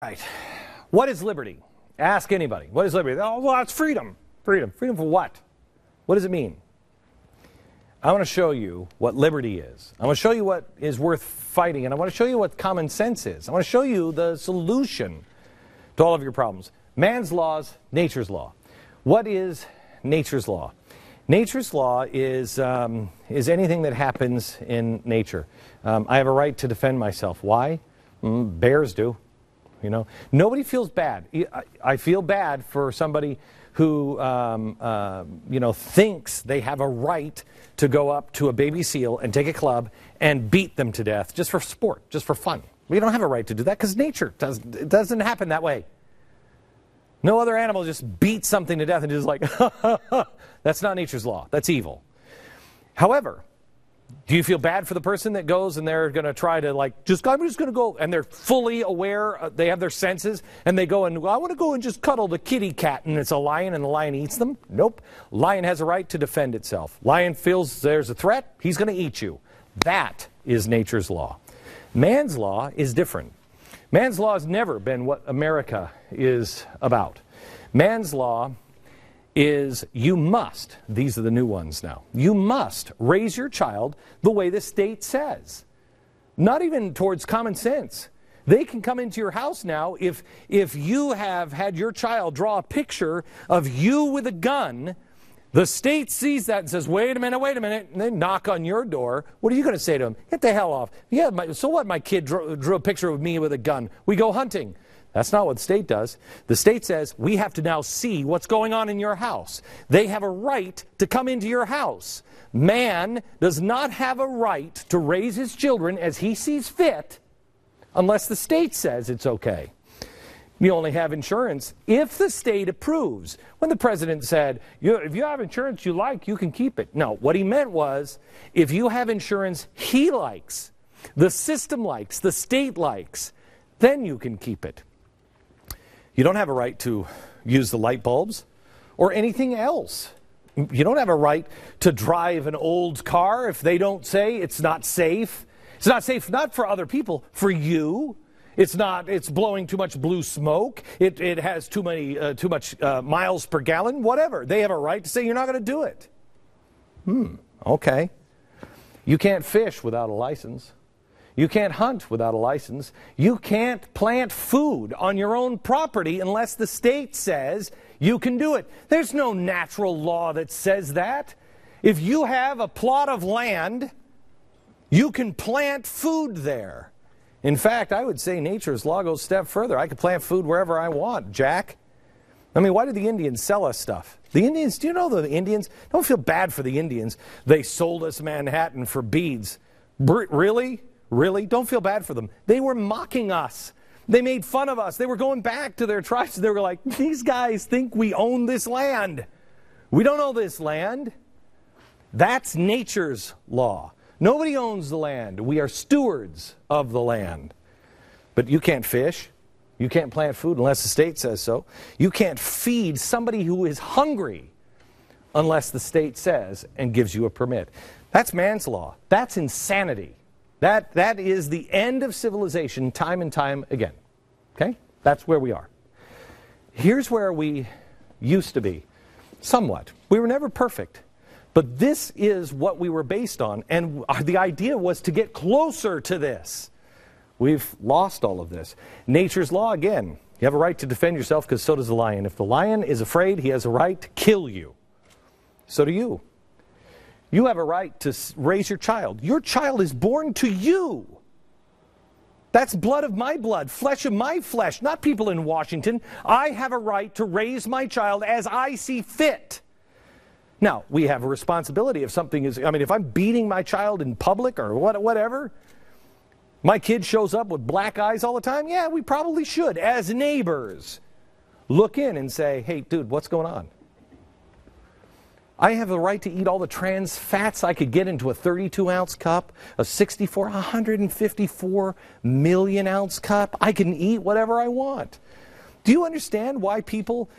Right. What is liberty? Ask anybody. What is liberty? Oh, well, it's freedom. Freedom. Freedom for what? What does it mean? I want to show you what liberty is. I want to show you what is worth fighting, and I want to show you what common sense is. I want to show you the solution to all of your problems. Man's laws, nature's law. What is nature's law? Nature's law is anything that happens in nature. I have a right to defend myself. Why? Bears do. You know, nobody feels bad. I feel bad for somebody who, thinks they have a right to go up to a baby seal and take a club and beat them to death just for sport, just for fun. We don't have a right to do that because nature doesn't happen that way. No other animal just beats something to death and just like, that's not nature's law. That's evil. However, do you feel bad for the person that goes and they're going to try to I'm just going to go, and they're fully aware, they have their senses, and they go and, I want to go and just cuddle the kitty cat, and it's a lion and the lion eats them? Nope. Lion has a right to defend itself. Lion feels there's a threat, he's going to eat you. That is nature's law. Man's law is different. Man's law has never been what America is about. Man's law is you must, these are the new ones now, you must raise your child the way the state says. Not even towards common sense. They can come into your house now if you have had your child draw a picture of you with a gun, the state sees that and says, wait a minute, and they knock on your door. What are you going to say to them? Get the hell off. Yeah, so what, my kid drew a picture of me with a gun. We go hunting. That's not what the state does. The state says, we have to now see what's going on in your house. They have a right to come into your house. Man does not have a right to raise his children as he sees fit unless the state says it's okay. You only have insurance if the state approves. When the president said, if you have insurance you like, you can keep it. No, what he meant was, if you have insurance he likes, the system likes, the state likes, then you can keep it. You don't have a right to use the light bulbs or anything else. You don't have a right to drive an old car if they don't say it's not safe. It's not safe not for other people, for you. It's blowing too much blue smoke. It has too much miles per gallon, whatever. They have a right to say you're not going to do it. Okay. You can't fish without a license. You can't hunt without a license. You can't plant food on your own property unless the state says you can do it. There's no natural law that says that. If you have a plot of land, you can plant food there. In fact, I would say nature's law goes a step further. I could plant food wherever I want, Jack. I mean, why did the Indians sell us stuff? The Indians, do you know the Indians? Don't feel bad for the Indians. They sold us Manhattan for beads. Really? Really? Don't feel bad for them. They were mocking us. They made fun of us. They were going back to their tribes. They were like, these guys think we own this land. We don't own this land. That's nature's law. Nobody owns the land. We are stewards of the land. But you can't fish. You can't plant food unless the state says so. You can't feed somebody who is hungry unless the state says and gives you a permit. That's man's law. That's insanity. That is the end of civilization time and time again. Okay? That's where we are. Here's where we used to be. Somewhat. We were never perfect. But this is what we were based on. And the idea was to get closer to this. We've lost all of this. Nature's law, again. You have a right to defend yourself because so does the lion. If the lion is afraid, he has a right to kill you. So do you. You have a right to raise your child. Your child is born to you. That's blood of my blood, flesh of my flesh, not people in Washington. I have a right to raise my child as I see fit. Now, we have a responsibility if something is, if I'm beating my child in public or whatever, my kid shows up with black eyes all the time, yeah, we probably should, as neighbors, look in and say, hey, dude, what's going on? I have the right to eat all the trans fats I could get into a 32-ounce cup, a 154 million ounce cup. I can eat whatever I want. Do you understand why people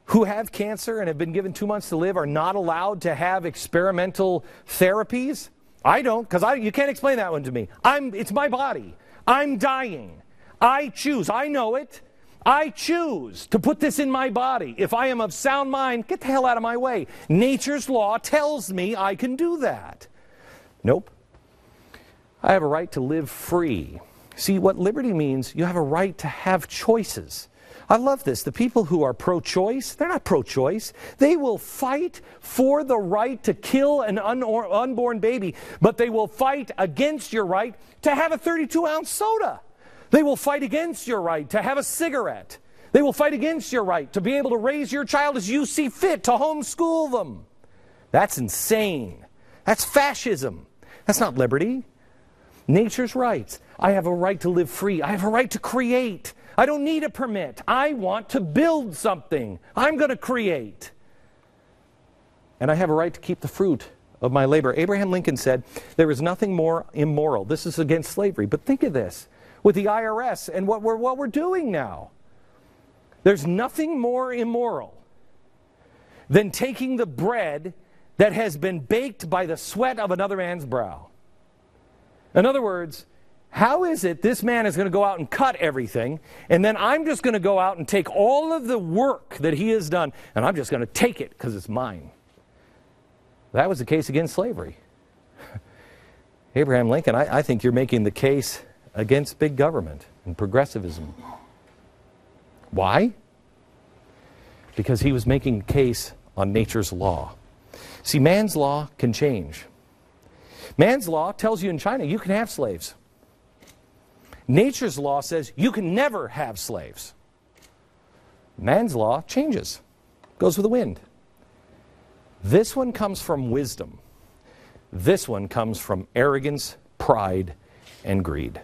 who have cancer and have been given 2 months to live are not allowed to have experimental therapies? I don't, because you can't explain that one to me. It's my body. I'm dying. I choose. I know it. I choose to put this in my body. If I am of sound mind, get the hell out of my way. Nature's law tells me I can do that. Nope. I have a right to live free. See, what liberty means, you have a right to have choices. I love this. The people who are pro-choice, they're not pro-choice. They will fight for the right to kill an unborn baby, but they will fight against your right to have a 32-ounce soda. They will fight against your right to have a cigarette. They will fight against your right to be able to raise your child as you see fit, to homeschool them. That's insane. That's fascism. That's not liberty. Nature's rights. I have a right to live free. I have a right to create. I don't need a permit. I want to build something. I'm going to create. And I have a right to keep the fruit of my labor. Abraham Lincoln said, there is nothing more immoral. This is against slavery. But think of this. With the IRS and what we're doing now. There's nothing more immoral than taking the bread that has been baked by the sweat of another man's brow. In other words, how is it this man is going to go out and cut everything, and then I'm just going to go out and take all of the work that he has done, and I'm just going to take it because it's mine? That was the case against slavery. Abraham Lincoln, I think you're making the case against big government and progressivism. Why? Because he was making a case on nature's law. See, man's law can change. Man's law tells you in China you can have slaves. Nature's law says you can never have slaves. Man's law changes, goes with the wind. This one comes from wisdom. This one comes from arrogance, pride, and greed.